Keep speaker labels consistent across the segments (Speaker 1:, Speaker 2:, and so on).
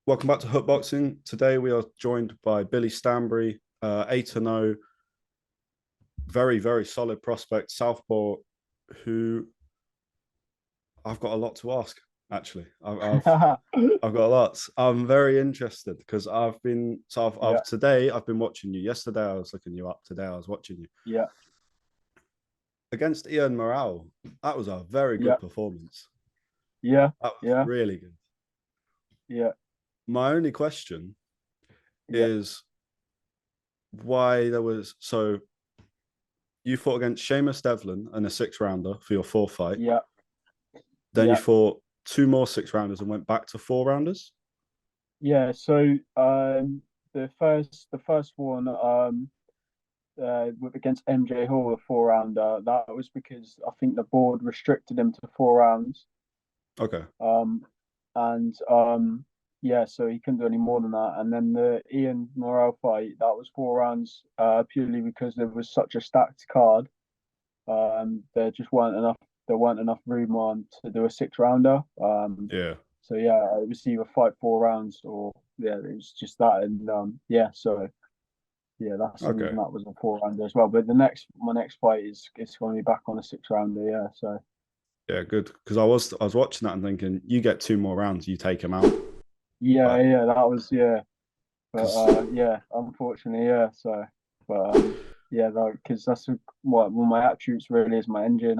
Speaker 1: Welcome back to Hook Boxing. Today we are joined by Billy Stanbury, 8-0, very, very solid prospect, Southpaw, who I've got a lot to ask, actually. I've got a lot. I'm very interested because
Speaker 2: Yeah,
Speaker 1: today I've been watching you. Yesterday I was looking you up. Today I was watching you.
Speaker 2: yeah,
Speaker 1: Against Ian Morale, that was a very
Speaker 2: yeah,
Speaker 1: good performance.
Speaker 2: yeah,
Speaker 1: That was
Speaker 2: yeah,
Speaker 1: really good.
Speaker 2: yeah,
Speaker 1: My only question
Speaker 2: yeah,
Speaker 1: is why there was so you fought against Seamus Devlin in a 6 rounder for your fourth fight.
Speaker 2: yeah,
Speaker 1: Then you
Speaker 2: yeah,
Speaker 1: fought two more 6 rounders and went back to 4 rounders.
Speaker 2: yeah. So the first one against MJ Hall, the four rounder, that was because I think the board restricted him to 4 rounds.
Speaker 1: Okay.
Speaker 2: Um, and yeah, so he couldn't do any more than that. And then the Ian Morel fight, that was 4 rounds, purely because there was such a stacked card. There just weren't enough. There weren't enough room on to do a 6 rounder.
Speaker 1: Yeah.
Speaker 2: So yeah, it was either fight 4 rounds or yeah, it was just that. And yeah, so yeah, that's the
Speaker 1: Okay.
Speaker 2: reason that was a 4 rounder as well. But my next fight is it's going to be back on a 6 rounder. Yeah, so
Speaker 1: Yeah. Good. Because I was watching that and thinking, you get two more rounds, you take him out.
Speaker 2: yeah,
Speaker 1: But
Speaker 2: yeah, that was yeah. But
Speaker 1: because
Speaker 2: yeah, unfortunately, yeah. So, but yeah, because that's what one of my attributes really is my engine.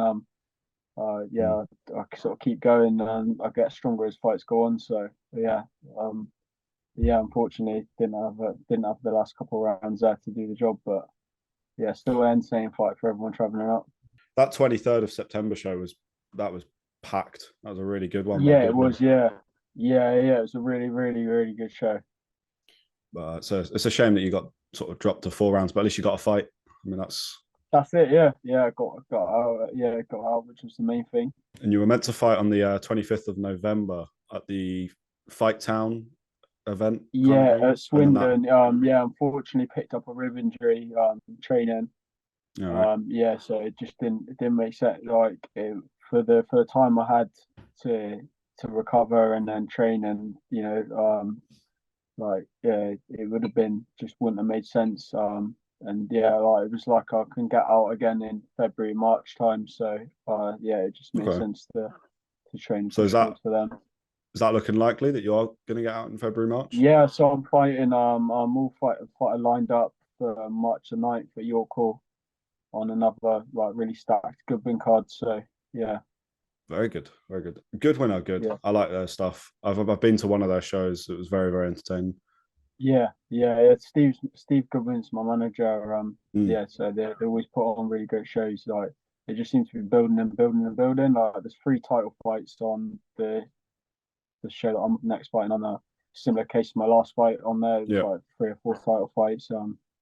Speaker 2: Yeah, I sort of keep going and I get stronger as fights go on. So yeah, um, yeah, unfortunately didn't have the last couple of rounds there to do the job, but yeah, still an insane fight for everyone traveling up.
Speaker 1: that 23rd of September show was packed. That was a really good one by
Speaker 2: Yeah, it
Speaker 1: Goodwin.
Speaker 2: was. Yeah, yeah, yeah. It was a really, really, really good show.
Speaker 1: But so it's a shame that you got sort of dropped to 4 rounds, but at least you got a fight. I mean, that's
Speaker 2: That's it. Yeah, yeah. Got out. Yeah, got out, which was the main thing.
Speaker 1: and you were meant to fight on the 25th of November at the Fight Town event kind of
Speaker 2: Yeah,
Speaker 1: thing,
Speaker 2: at
Speaker 1: and then that.
Speaker 2: Swindon. Yeah, unfortunately picked up a rib injury. Training.
Speaker 1: All right.
Speaker 2: Yeah, so it didn't make sense. Like for the time I had to to recover and then train and like yeah, it would have been just wouldn't have made sense. And yeah, like it was like I can get out again in February, March time. So yeah, it just made
Speaker 1: Okay.
Speaker 2: sense to train and
Speaker 1: So
Speaker 2: push forward for them.
Speaker 1: is that looking likely that you are going to get out in February, March?
Speaker 2: Yeah, so I'm fighting. I'm all fighter lined up for March the 9th at York Hall on another like really stacked Goodwin card. So yeah,
Speaker 1: Very good, very good. Good winner, good.
Speaker 2: yeah,
Speaker 1: I like their stuff. I've been to one of their shows. It was very, very entertaining.
Speaker 2: yeah. Steve Goodwin's my manager.
Speaker 1: Mm.
Speaker 2: Yeah, so they always put on really great shows. Like they just seem to be building and building and building. Like there's three title fights on the show that I'm next fighting on. A similar case to my last fight on there. It was
Speaker 1: Yeah.
Speaker 2: like three or four title fights.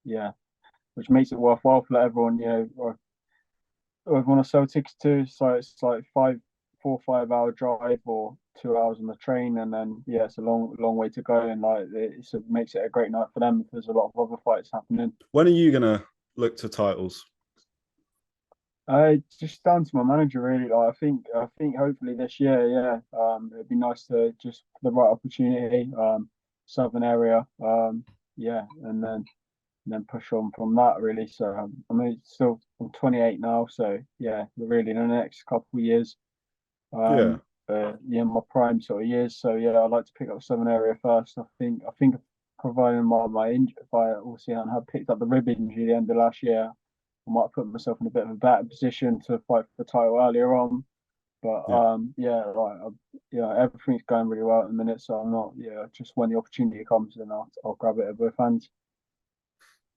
Speaker 2: Yeah, which makes it worthwhile for everyone. Or if you want to sell tickets to, so it's like 4 or 5 hour drive or 2 hours on the train, and then yeah, it's a long way to go, and like it makes it a great night for them. There's a lot of other fights happening.
Speaker 1: When are you gonna look to titles?
Speaker 2: Just down to my manager really. Like, I think hopefully this year, yeah. It'd be nice to just for the right opportunity, southern area, yeah, and then push on from that really. So I mean, I'm 28 now, so yeah, really in the next couple of years,
Speaker 1: Yeah.
Speaker 2: um, yeah, my prime sort of years. So yeah, I'd like to pick up Southern area first. I think providing my injury, if I also hadn't had picked up the rib injury at the end of last year, I might have put myself in a bit of a better position to fight for the title earlier on. But
Speaker 1: Yeah.
Speaker 2: yeah, yeah, everything's going really well at the minute. So I'm not, yeah, just when the opportunity comes, then I'll grab it at both hands.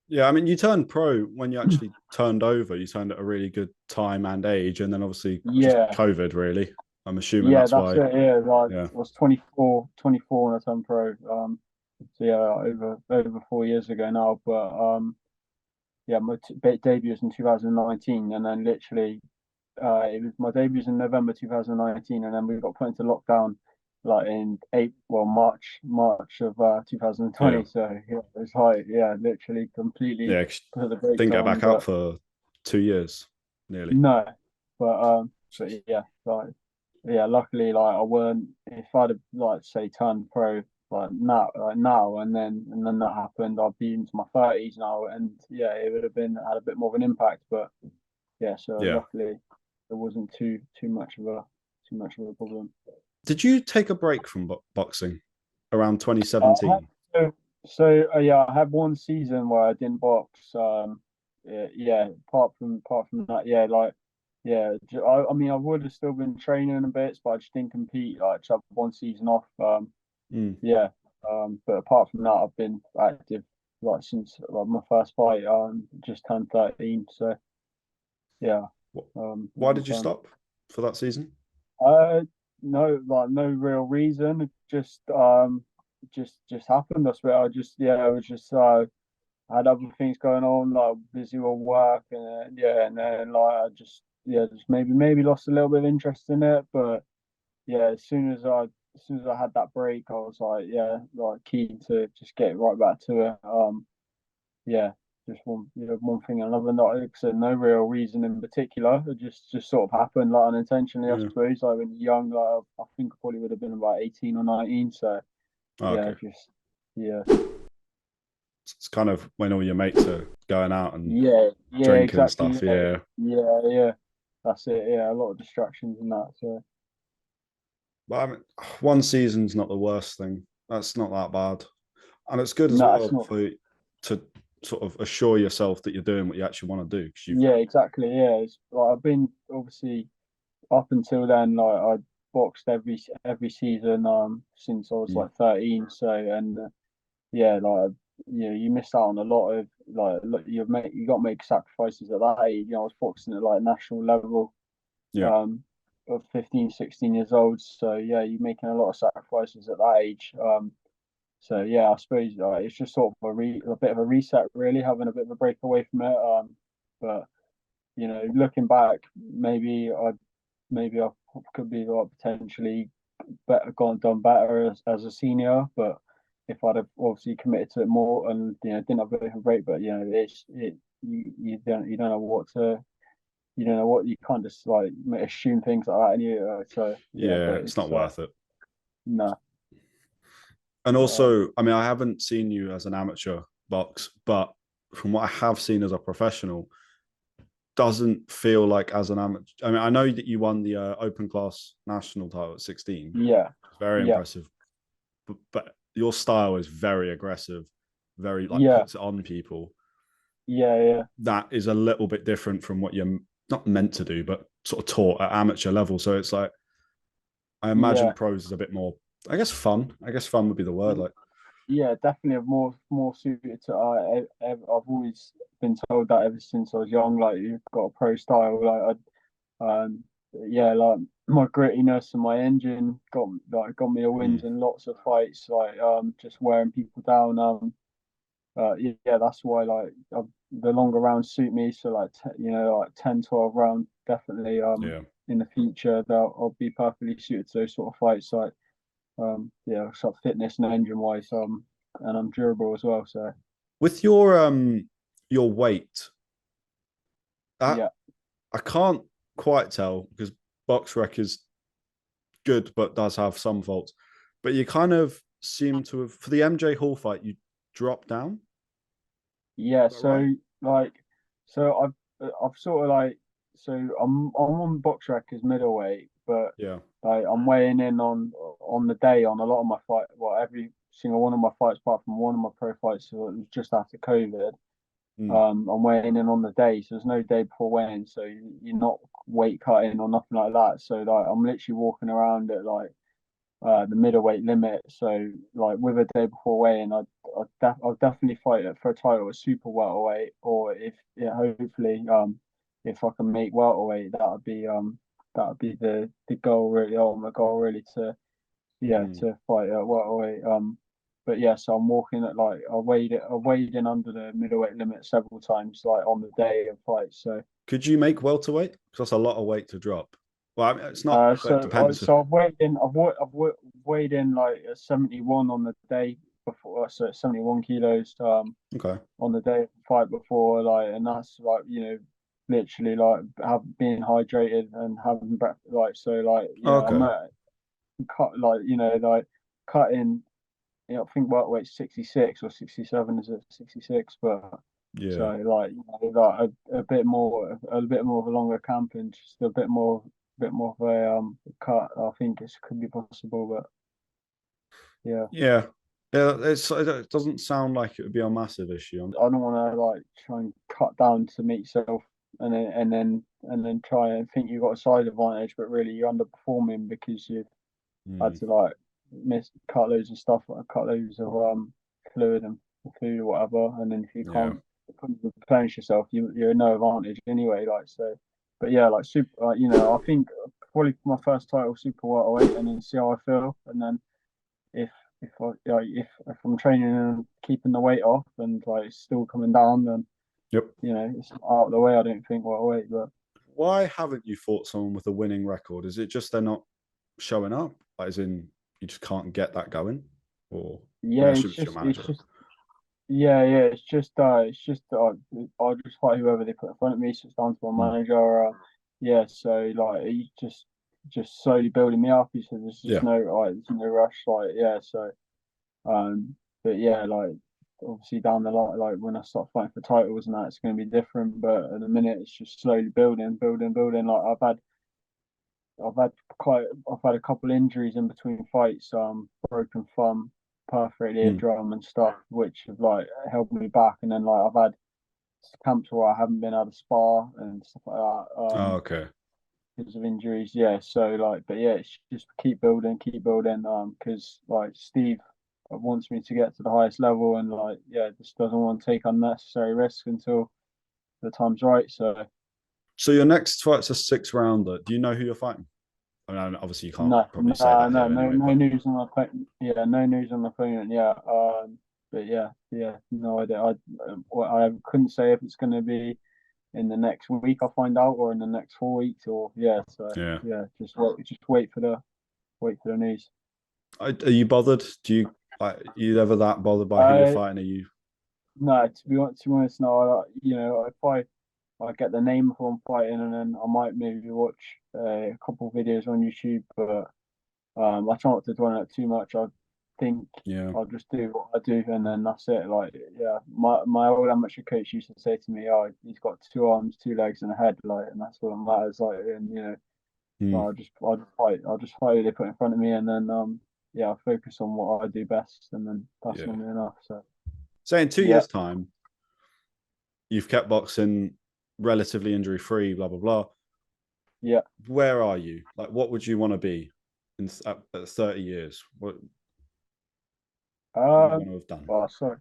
Speaker 1: Yeah. I mean, you turned pro when you actually turned over. You turned at a really good time and age, and then obviously just
Speaker 2: Yeah,
Speaker 1: COVID, really. I'm assuming
Speaker 2: yeah,
Speaker 1: that's
Speaker 2: that's
Speaker 1: why.
Speaker 2: it. Yeah, like
Speaker 1: Yeah.
Speaker 2: I was 24 when I turned pro. So yeah, over 4 years ago now. But yeah, my debut was in 2019, and then literally, it was my debut was in November 2019, and then we got put into lockdown like in March of
Speaker 1: Yeah.
Speaker 2: 2020. So yeah, it was like yeah, literally completely
Speaker 1: Yeah.
Speaker 2: put the brakes
Speaker 1: Didn't get
Speaker 2: on.
Speaker 1: back up
Speaker 2: But
Speaker 1: for 2 years, nearly.
Speaker 2: no, but yeah, like yeah, luckily like I weren't if I'd have like say turned pro now, and then that happened. I'd be into my 30s now, and yeah, it would have been had a bit more of an impact. But yeah, so
Speaker 1: Yeah.
Speaker 2: luckily there wasn't too much of a problem.
Speaker 1: Did you take a break from boxing around
Speaker 2: I had,
Speaker 1: 2017?
Speaker 2: yeah, I had one season where I didn't box. Yeah. Apart from that, yeah, like yeah. I mean, I would have still been training a bit, but I just didn't compete. Like, just had one season off.
Speaker 1: Mm.
Speaker 2: Yeah. But apart from that, I've been active like since like my first fight. Just turned 13. So yeah.
Speaker 1: Why
Speaker 2: Long
Speaker 1: did you
Speaker 2: time.
Speaker 1: stop for that season?
Speaker 2: Uh, no, like no real reason. It just happened. I swear. I was just I had other things going on, like busy with work, and yeah, and then like I just maybe lost a little bit of interest in it. But yeah, as soon as I had that break, I was like, yeah, like keen to just get right back to it. Yeah, just one thing and another. Not like I said, no real reason in particular. It just sort of happened like unintentionally, I
Speaker 1: Yeah.
Speaker 2: suppose. Like when you're young, like I think I probably would have been about 18 or 19. So
Speaker 1: Oh,
Speaker 2: yeah,
Speaker 1: okay.
Speaker 2: just yeah.
Speaker 1: It's kind of when all your mates are going out and
Speaker 2: Yeah,
Speaker 1: drinking and
Speaker 2: exactly.
Speaker 1: stuff. Yeah.
Speaker 2: Yeah. That's it. Yeah, a lot of distractions and that. So
Speaker 1: But I mean, one season's not the worst thing. That's not that bad. And it's good as
Speaker 2: no, it's
Speaker 1: well
Speaker 2: not.
Speaker 1: for to sort of assure yourself that you're doing what you actually want to do. Because you've,
Speaker 2: Yeah, exactly. Yeah, it's like I've been obviously up until then. Like I boxed every season since I was
Speaker 1: mm,
Speaker 2: like 13. So and yeah, like you miss out on a lot of you got to make sacrifices at that age. I was boxing at like national level
Speaker 1: yeah,
Speaker 2: um of 15, 16 years old. So yeah, you're making a lot of sacrifices at that age. So yeah, I suppose it's just sort of a bit of a reset, really, having a bit of a break away from it. But looking back, maybe I could be like potentially better gone done better as a senior. But if I'd have obviously committed to it more and didn't have a bit of a break, but you don't know what to you can't just like assume things like that, and so yeah,
Speaker 1: yeah,
Speaker 2: but
Speaker 1: it's not
Speaker 2: it's
Speaker 1: worth it.
Speaker 2: no.
Speaker 1: And
Speaker 2: Um,
Speaker 1: also, I mean, I haven't seen you as an amateur box, but from what I have seen as a professional, doesn't feel like as an amateur. I mean, I know that you won the open class national title at 16.
Speaker 2: yeah,
Speaker 1: It's very
Speaker 2: yeah,
Speaker 1: impressive. But your style is very aggressive, very like
Speaker 2: yeah,
Speaker 1: puts it on people.
Speaker 2: yeah.
Speaker 1: That is a little bit different from what you're not meant to do, but sort of taught at amateur level. So it's like I imagine
Speaker 2: Yeah,
Speaker 1: pros is a bit more, I guess, fun. I guess fun would be the word. Like,
Speaker 2: yeah, definitely more suited to. I've always been told that ever since I was young. Like you've got a pro style. Yeah, like my grittiness and my engine got me a
Speaker 1: mm,
Speaker 2: wins in lots of fights. Like just wearing people down. Yeah, that's why the longer rounds suit me. So like 10, 12 round definitely.
Speaker 1: yeah.
Speaker 2: In the future, that I'll be perfectly suited to those sort of fights. Like yeah, sort of fitness and engine wise, and I'm durable as well. So
Speaker 1: With your weight, that
Speaker 2: yeah,
Speaker 1: I can't quite tell because box rec is good, but does have some faults. But you kind of seem to have for the MJ Hall fight, you dropped down.
Speaker 2: yeah.
Speaker 1: Is that right?
Speaker 2: Like, so I've sort of like, so I'm on box rec as middleweight, but
Speaker 1: Yeah.
Speaker 2: like I'm weighing in on the day on a lot of my fight. Well, every single one of my fights, apart from one of my pro fights, so it was just after COVID.
Speaker 1: Mm,
Speaker 2: I'm weighing in on the day, so there's no day before weighing, so you're not weight cutting or nothing like that. So like I'm literally walking around at like the middleweight limit. So like with a day before weighing, I'll definitely fight it for a title at super welterweight, or if yeah, hopefully if I can make welterweight, that would be the goal really, or my goal really yeah,
Speaker 1: mm.
Speaker 2: to fight at welterweight. But yeah, so I'm walking at like I weighed in under the middleweight limit several times, like on the day of fight. So
Speaker 1: Could you make welterweight? Because that's a lot of weight to drop. Well, I mean, it's not, but it depends.
Speaker 2: I've weighed in like 71 on the day before, so 71 kilos
Speaker 1: Okay.
Speaker 2: on the day of the fight before, like, and that's like literally like being hydrated and having breakfast, like so like
Speaker 1: Okay.
Speaker 2: I'm cut like like cutting. I think welterweight's 66 or 67, is it 66? But so
Speaker 1: Yeah.
Speaker 2: like, like a bit more of a longer camp and just bit more of a cut. I think it could be possible, but yeah,
Speaker 1: Yeah. Yeah, it doesn't sound like it would be a massive issue.
Speaker 2: I don't want to like try and cut down to meet yourself and then try and think you've got a side advantage, but really you're underperforming because you've had
Speaker 1: Mm,
Speaker 2: to like miss cut loads of stuff, like cut loads of fluid and food or whatever, and then if you
Speaker 1: yeah.
Speaker 2: can't replenish yourself, you're in no advantage anyway. Like so, but yeah, like super, I think probably my first title super welterweight, and then see how I feel, and then if if I'm training and keeping the weight off and like it's still coming down, then
Speaker 1: Yep.
Speaker 2: it's out of the way. I don't think welterweight, but
Speaker 1: Why haven't you fought someone with a winning record? Is it just they're not showing up? Like, as in, you just can't get that going? Or, I
Speaker 2: yeah,
Speaker 1: mean, I assume it's your
Speaker 2: it's
Speaker 1: manager.
Speaker 2: just it's just I'll just fight whoever they put in front of me. So it's down to my
Speaker 1: Mm,
Speaker 2: manager. Yeah, so like he's just slowly building me up. He said there's just
Speaker 1: yeah.
Speaker 2: there's no rush. Like yeah, so but yeah, like obviously down the line, like when I start fighting for titles and that, it's going to be different. But at the minute, it's just slowly building. Like I've had a couple injuries in between fights, broken thumb, perforated
Speaker 1: Mm.
Speaker 2: eardrum and stuff, which have like held me back. And then like I've had camps where I haven't been able to spar and stuff like that,
Speaker 1: Oh, okay.
Speaker 2: because of injuries. Yeah, so like, but yeah, it's just keep building. Because like Steve wants me to get to the highest level, and like, yeah, just doesn't want to take unnecessary risks until the time's right. So
Speaker 1: So your next fight's a 6 rounder. Do you know who you're fighting? I mean, obviously you can't
Speaker 2: no,
Speaker 1: probably say that here anyway,
Speaker 2: no
Speaker 1: but
Speaker 2: news on the phone. Yeah, no news on the phone. Yeah, but yeah, no idea. I couldn't say if it's going to be in the next week. I'll find out, or in the next 4 weeks, or yeah. So
Speaker 1: yeah.
Speaker 2: yeah, just wait for the news.
Speaker 1: Are you bothered? Do you like you ever that bothered by who you're
Speaker 2: I
Speaker 1: fighting? Are you?
Speaker 2: No, to be honest, no. If I get the name of who I'm fighting, and then I might maybe watch a couple of videos on YouTube, but I try not to dwell on it too much. I think
Speaker 1: Yeah.
Speaker 2: I'll just do what I do, and then that's it. Like, yeah, my old amateur coach used to say to me, "Oh, he's got 2 arms, 2 legs, and a head," like, and that's what it matters. Like, and
Speaker 1: Mm,
Speaker 2: I'll just fight who they put in front of me, and then yeah, I'll focus on what I do best, and then that's
Speaker 1: yeah.
Speaker 2: normally enough. So,
Speaker 1: Say in two
Speaker 2: yeah,
Speaker 1: years' time, you've kept boxing relatively injury free, blah blah blah.
Speaker 2: yeah.
Speaker 1: Where are you? Like, what would you want to be at 30 years? What do you want
Speaker 2: Um,
Speaker 1: to have done?
Speaker 2: oh, sorry,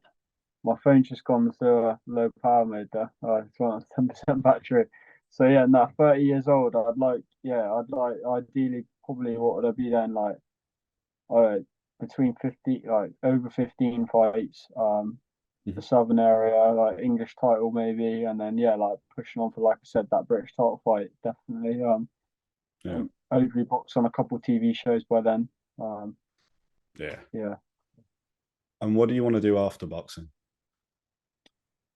Speaker 2: my phone's just gone to a low power mode there. It's on 10% battery. So yeah, no, 30 years old. I'd like ideally probably what would I be then like? Uh, between 50, like over 15 fights. The
Speaker 1: Mhm.
Speaker 2: southern area, like English title maybe, and then yeah, like pushing on for like I said that British title fight definitely.
Speaker 1: Yeah,
Speaker 2: And hopefully box on a couple TV shows by then. Um,
Speaker 1: yeah.
Speaker 2: yeah.
Speaker 1: And what do you want to do after boxing?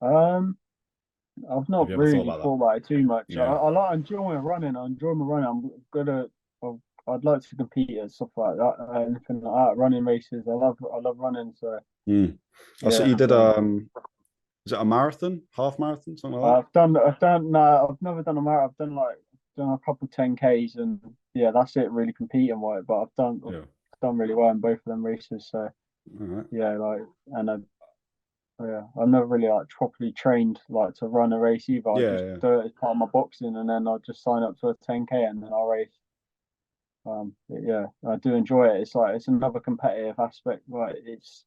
Speaker 2: Um, I've
Speaker 1: Have
Speaker 2: not
Speaker 1: you ever thought
Speaker 2: really
Speaker 1: about that?
Speaker 2: thought about it too much.
Speaker 1: Yeah,
Speaker 2: I enjoy my running. I enjoy my running. I'm gonna. I'd like to compete at stuff like that. Anything like that. Running races. I love running. So
Speaker 1: mm. I see
Speaker 2: yeah.
Speaker 1: you did
Speaker 2: So
Speaker 1: is it a marathon, half marathon, something like
Speaker 2: I've done. No, I've never done a marathon. I've done a couple 10Ks and yeah, that's it. Really competing with it. But
Speaker 1: that? Yeah.
Speaker 2: I've done really well in both of them races. So
Speaker 1: All right.
Speaker 2: yeah, like and yeah, I've never really like properly trained like to run a race either. I
Speaker 1: Yeah,
Speaker 2: just
Speaker 1: yeah,
Speaker 2: do it as part of my boxing, and then I just sign up to a 10K and then I'll race. Yeah, I do enjoy it. It's like it's another competitive aspect. Like it's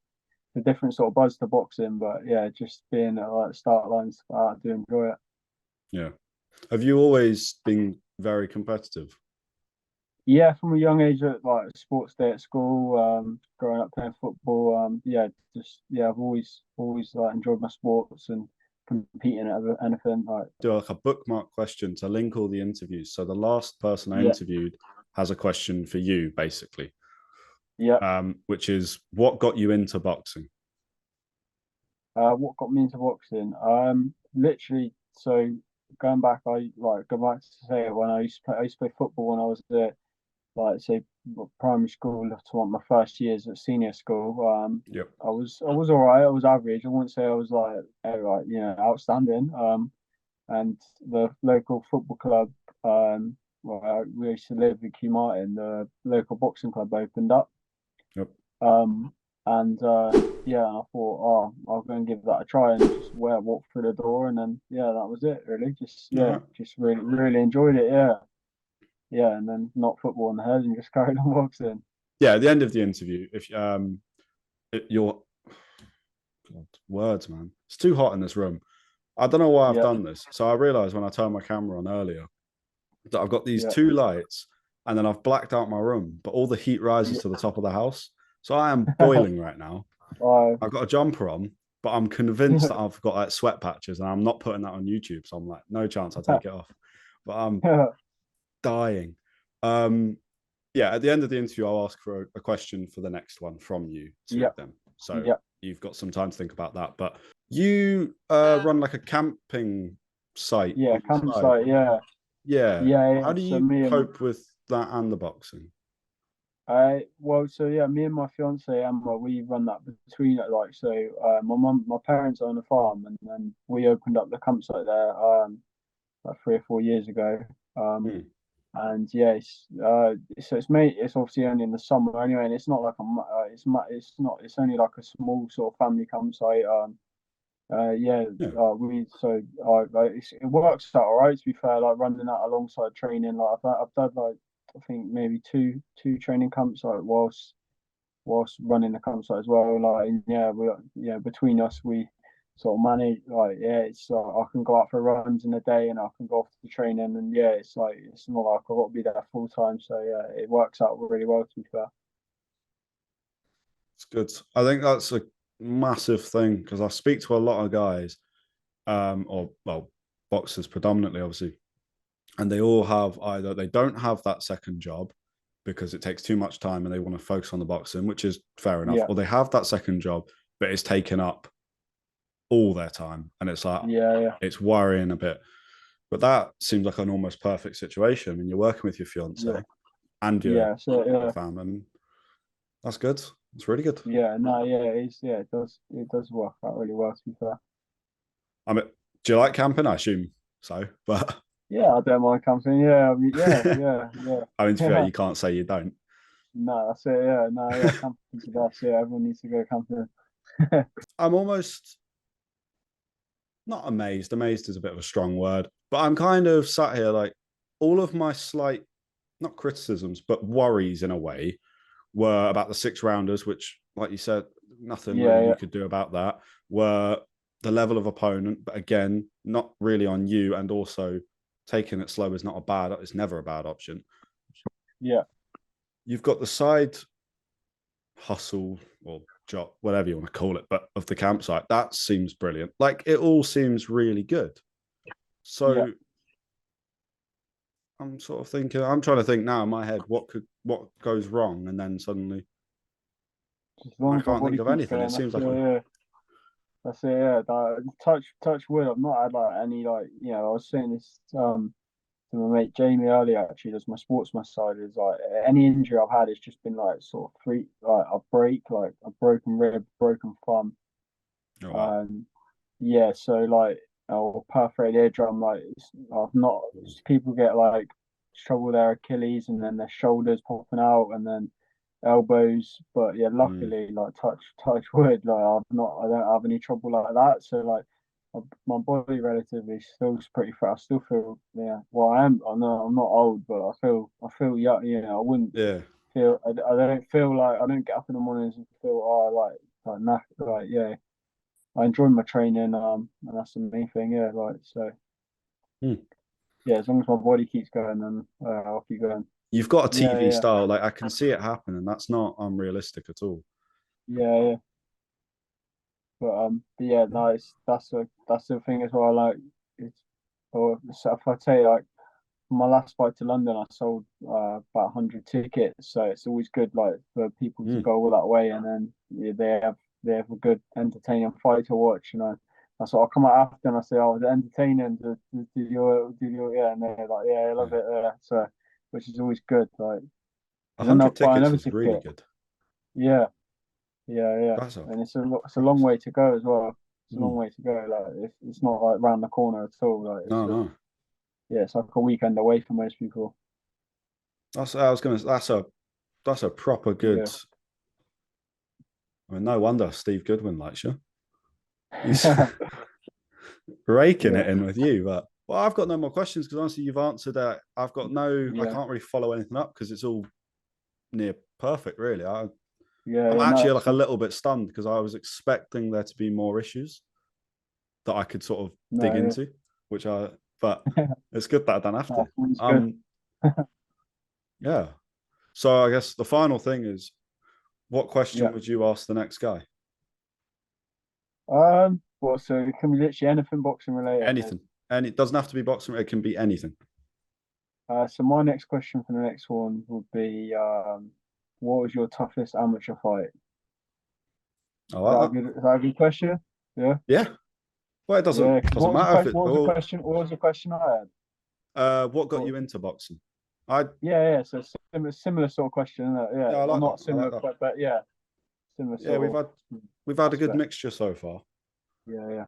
Speaker 2: a different sort of buzz to boxing, but yeah, just being at like start lines, I do enjoy it.
Speaker 1: yeah. Have you always been very competitive?
Speaker 2: Yeah, from a young age, at like sports day at school, growing up playing football, yeah, just yeah, I've always like enjoyed my sports and competing at anything. Like
Speaker 1: Do like a bookmark question to link all the interviews. So the last person I
Speaker 2: yeah,
Speaker 1: interviewed has a question for you, basically,
Speaker 2: yeah.
Speaker 1: which is what got you into boxing?
Speaker 2: What got me into boxing? Literally, so going back, I like go back to say when I used to play football when I was like say primary school to like my first years at senior school.
Speaker 1: Yep.
Speaker 2: I was all right. I was average. I wouldn't say I was like outstanding. And the local football club, where we used to live in Kew Martin, the local boxing club opened up.
Speaker 1: Yep.
Speaker 2: Um, and yeah, I thought, oh, I'll go and give that a try and just walk through the door, and then yeah, that was it. Really,
Speaker 1: All right.
Speaker 2: just really enjoyed it. Yeah, yeah, and then knocked football on the head and just carried on boxing.
Speaker 1: Yeah. At the end of the interview, if your God, words, man, it's too hot in this room. I don't know why I've
Speaker 2: Yeah,
Speaker 1: done this. So I realized when I turned my camera on earlier that I've got these
Speaker 2: yeah,
Speaker 1: two lights and then I've blacked out my room, but all the heat rises to the top of the house. So I am
Speaker 2: yeah.
Speaker 1: boiling right now.
Speaker 2: I
Speaker 1: I've got a jumper on, but I'm convinced that I've got like sweat patches and I'm not putting that on YouTube. So I'm like, no chance I'll take it off. But I'm dying. Um, yeah, at the end of the interview, I'll ask for a question for the next one from you to
Speaker 2: yeah,
Speaker 1: them. So
Speaker 2: yeah,
Speaker 1: you've got some time to think about that. But you run like a camping site
Speaker 2: yeah.
Speaker 1: on the side.
Speaker 2: Campsite, yeah,
Speaker 1: Yeah.
Speaker 2: yeah.
Speaker 1: How do
Speaker 2: So
Speaker 1: you
Speaker 2: me and
Speaker 1: cope with that and the boxing?
Speaker 2: so yeah, me and my fiance Emma, we run that between it. Like, so my parents own a farm, and then we opened up the campsite there like 3 or 4 years ago. Um,
Speaker 1: Hmm.
Speaker 2: and yeah, it's obviously only in the summer anyway, and it's not like it's only like a small sort of family campsite. Yeah,
Speaker 1: Yeah.
Speaker 2: it works out all right. To be fair, like running that alongside training, like I've done like I think maybe two training camps like whilst running the campsite as well. Like and yeah, between us we sort of manage like yeah, it's I can go out for runs in a day and I can go off to training and yeah, it's like it's not like I've got to be there full time. So yeah, it works out really well to be fair.
Speaker 1: It's good. I think that's a massive thing because I speak to a lot of guys, or well, boxers predominantly, obviously, and they all have either they don't have that second job because it takes too much time and they want to focus on the boxing, which is fair enough,
Speaker 2: Yeah,
Speaker 1: or they have that second job, but it's taken up all their time. And it's like,
Speaker 2: yeah,
Speaker 1: it's worrying a bit. But that seems like an almost perfect situation. I mean, you're working with your
Speaker 2: yeah,
Speaker 1: fiance and your
Speaker 2: yeah. So yeah.
Speaker 1: family. And that's good. It's really good.
Speaker 2: Yeah, no, yeah, it does work out really well to be fair.
Speaker 1: I mean, do you like camping? I assume so, but
Speaker 2: Yeah, I don't mind camping. Yeah, I mean,
Speaker 1: I mean, to be fair,
Speaker 2: yeah.
Speaker 1: you can't say you don't.
Speaker 2: No, that's it. Yeah, no, yeah, camping's the best. Yeah, everyone needs to go camping.
Speaker 1: I'm almost not amazed. Amazed is a bit of a strong word, but I'm kind of sat here like all of my slight, not criticisms, but worries in a way were about the six rounders, which, like you said, nothing really
Speaker 2: Yeah,
Speaker 1: you could do about that, were the level of opponent. But again, not really on you. And also taking it slow is not a bad, it's never a bad option.
Speaker 2: yeah,
Speaker 1: You've got the side hustle or job, whatever you want to call it, but of the campsite. That seems brilliant. Like it all seems really good.
Speaker 2: yeah,
Speaker 1: So I'm sort of thinking, I'm trying to think now in my head, what goes wrong? And then suddenly
Speaker 2: just as long
Speaker 1: I
Speaker 2: as my
Speaker 1: can't think
Speaker 2: body
Speaker 1: of
Speaker 2: keeps
Speaker 1: anything. It
Speaker 2: going,
Speaker 1: seems
Speaker 2: that's
Speaker 1: like
Speaker 2: it. Yeah, that's it. Yeah, touch wood. I've not had like any like I was saying this to my mate Jamie earlier. Actually, does my sportsman side is like any injury I've had, it's just been like sort of three like a broken rib, broken thumb.
Speaker 1: oh wow.
Speaker 2: Um, yeah, so like or perforated eardrum, like I've not people get like trouble with their Achilles and then their shoulders popping out and then elbows. But yeah,
Speaker 1: Mm,
Speaker 2: luckily, like touch wood, like I don't have any trouble like that. So like my body relatively still pretty fit. I still feel yeah. Well, I know I'm not old, but I feel young. I wouldn't
Speaker 1: yeah.
Speaker 2: feel. I don't feel like I don't get up in the mornings and feel like yeah. I enjoy my training, and that's the main thing. Yeah, like so.
Speaker 1: Mm.
Speaker 2: Yeah, as long as my body keeps going, then I'll keep going.
Speaker 1: You've got a
Speaker 2: Yeah,
Speaker 1: TV
Speaker 2: yeah,
Speaker 1: style, like I can see it happen, and that's not unrealistic at all.
Speaker 2: yeah. But yeah, no, that's the thing as well. Like, it's or so if I say like my last flight to London, I sold about 100 tickets, so it's always good like for people to
Speaker 1: Mm.
Speaker 2: go all that way, and then yeah, they have a good entertaining fight to watch. That's what I come out after and I say, "Oh, was it entertaining? Did your yeah?" And they're like, "Yeah, I love
Speaker 1: Yeah.
Speaker 2: it." So, which is always good. Like,
Speaker 1: 100
Speaker 2: buy
Speaker 1: tickets
Speaker 2: another
Speaker 1: is really
Speaker 2: ticket.
Speaker 1: good.
Speaker 2: Yeah, yeah.
Speaker 1: That's a
Speaker 2: And it's a long way to go as well. It's a long
Speaker 1: mm,
Speaker 2: way to go. Like it's not like round the corner at all. Like
Speaker 1: no, no.
Speaker 2: it's like a weekend away for most people.
Speaker 1: That's a proper good.
Speaker 2: Yeah.
Speaker 1: I mean, no wonder Steve Goodwin likes you. He's raking
Speaker 2: Yeah.
Speaker 1: it in with you. But well, I've got no more questions because honestly, you've answered that. I
Speaker 2: Yeah.
Speaker 1: can't really follow anything up because it's all near perfect, really.
Speaker 2: Yeah.
Speaker 1: I'm
Speaker 2: Yeah. No,
Speaker 1: actually
Speaker 2: it's
Speaker 1: like a little bit stunned because I was expecting there to be more issues that I could sort of dig
Speaker 2: no,
Speaker 1: into, but
Speaker 2: yeah.
Speaker 1: it's good that I don't have to.
Speaker 2: It's good.
Speaker 1: Yeah. So I guess the final thing is, what question
Speaker 2: Yeah.
Speaker 1: would you ask the next guy?
Speaker 2: Well, so it can be literally anything boxing related.
Speaker 1: Anything. And it doesn't have to be boxing. It can be anything.
Speaker 2: So my next question for the next one would be, what was your toughest amateur fight?
Speaker 1: I like that.
Speaker 2: Is that a good question? Yeah.
Speaker 1: Yeah. Well, it
Speaker 2: Yeah.
Speaker 1: doesn't matter if it's
Speaker 2: What was the
Speaker 1: all.
Speaker 2: question? What was the question I had?
Speaker 1: What got
Speaker 2: What,
Speaker 1: you into boxing? I
Speaker 2: yeah. So similar sort of question. Yeah.
Speaker 1: Yeah, I
Speaker 2: Well,
Speaker 1: like that.
Speaker 2: not
Speaker 1: I like
Speaker 2: similar,
Speaker 1: that.
Speaker 2: but yeah, similar
Speaker 1: Yeah,
Speaker 2: sort
Speaker 1: we've
Speaker 2: of
Speaker 1: had a good
Speaker 2: aspect.
Speaker 1: mixture so far.
Speaker 2: Yeah. Yeah.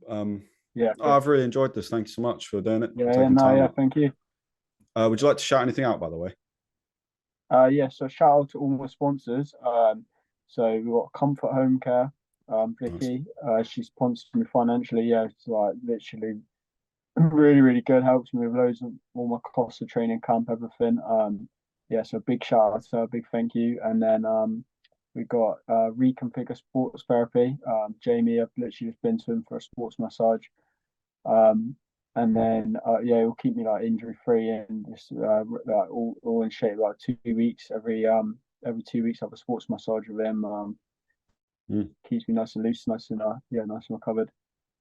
Speaker 1: Um,
Speaker 2: Yeah. Good.
Speaker 1: I've really enjoyed this. Thank you so much for doing it, for
Speaker 2: Yeah. Yeah.
Speaker 1: taking
Speaker 2: No.
Speaker 1: time
Speaker 2: Yeah.
Speaker 1: out.
Speaker 2: Thank you.
Speaker 1: Would you like to shout anything out, by the way?
Speaker 2: Yeah, so shout out to all my sponsors. So we've got Comfort Home Care,
Speaker 1: Nice.
Speaker 2: Vicky. She sponsors me financially. Yeah, it's like literally really, really good. Helps me with loads of all my costs of training camp, everything. Yeah, so big shout out to her, big thank you. And then we got Reconfigure Sports Therapy. Jamie, I've literally just been to him for a sports massage. Um, and then yeah, it'll keep me like injury free and just like all in shape. Like 2 weeks every 2 weeks I have a sports massage with him.
Speaker 1: Mm.
Speaker 2: Keeps me nice and loose, nice and yeah, nice and recovered.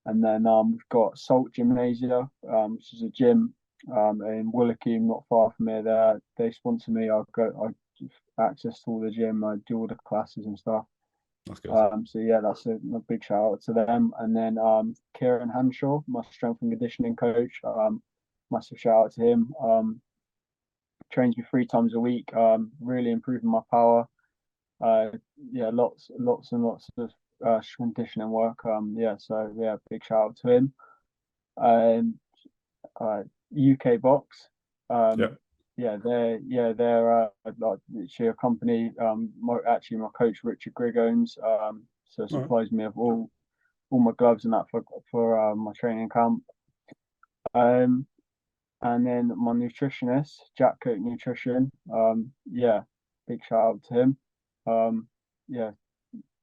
Speaker 2: And then we've got Salt Gymnasia, which is a gym in Woolwich, not far from here. There, they sponsor me. I give access to all the gym. I do all the classes and stuff.
Speaker 1: That's good.
Speaker 2: So yeah, that's a big shout out to them. And then Kieran Hanshaw, my strength and conditioning coach, massive shout out to him. Trains me 3 times a week. Really improving my power. Uh, yeah, lots and lots of conditioning work. Yeah, so yeah, big shout out to him. Um, UK Box.
Speaker 1: Yeah.
Speaker 2: They're like literally a company. Actually, my coach Richard Grigg owns. So
Speaker 1: All right.
Speaker 2: supplies me of all my gloves and that for my training camp. Um, and then my nutritionist, Jack Coat Nutrition. Yeah, big shout out to him. Yeah,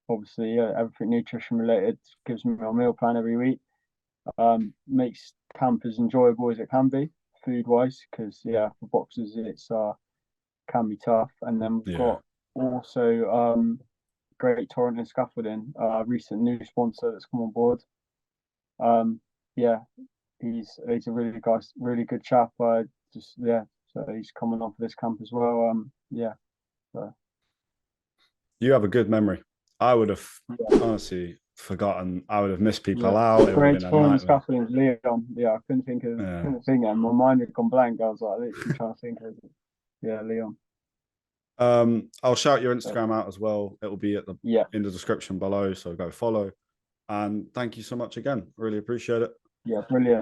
Speaker 2: obviously, yeah, everything nutrition related gives me my meal plan every week. Makes camp as enjoyable as it can be, food wise, because yeah, for boxers it's can be tough. And then we've
Speaker 1: Yeah.
Speaker 2: got also Great Torrent and Scaffolding, recent new sponsor that's come on board. Yeah, he's a really good chap. Just yeah, so he's coming on for this camp as well. Yeah, so
Speaker 1: You have a good memory. I would have
Speaker 2: yeah,
Speaker 1: honestly forgotten. I would have missed people
Speaker 2: yeah.
Speaker 1: out. It would have
Speaker 2: Great
Speaker 1: been a
Speaker 2: Torrent and
Speaker 1: nightmare.
Speaker 2: Scaffolding, Leon. Yeah, I
Speaker 1: Yeah.
Speaker 2: couldn't think, and my mind had gone blank. I was like literally trying to think of it. Yeah, Leon.
Speaker 1: I'll shout your
Speaker 2: So,
Speaker 1: Instagram out as well. It will be
Speaker 2: yeah,
Speaker 1: in the description below, so go follow. And thank you so much again. Really appreciate it.
Speaker 2: yeah, brilliant.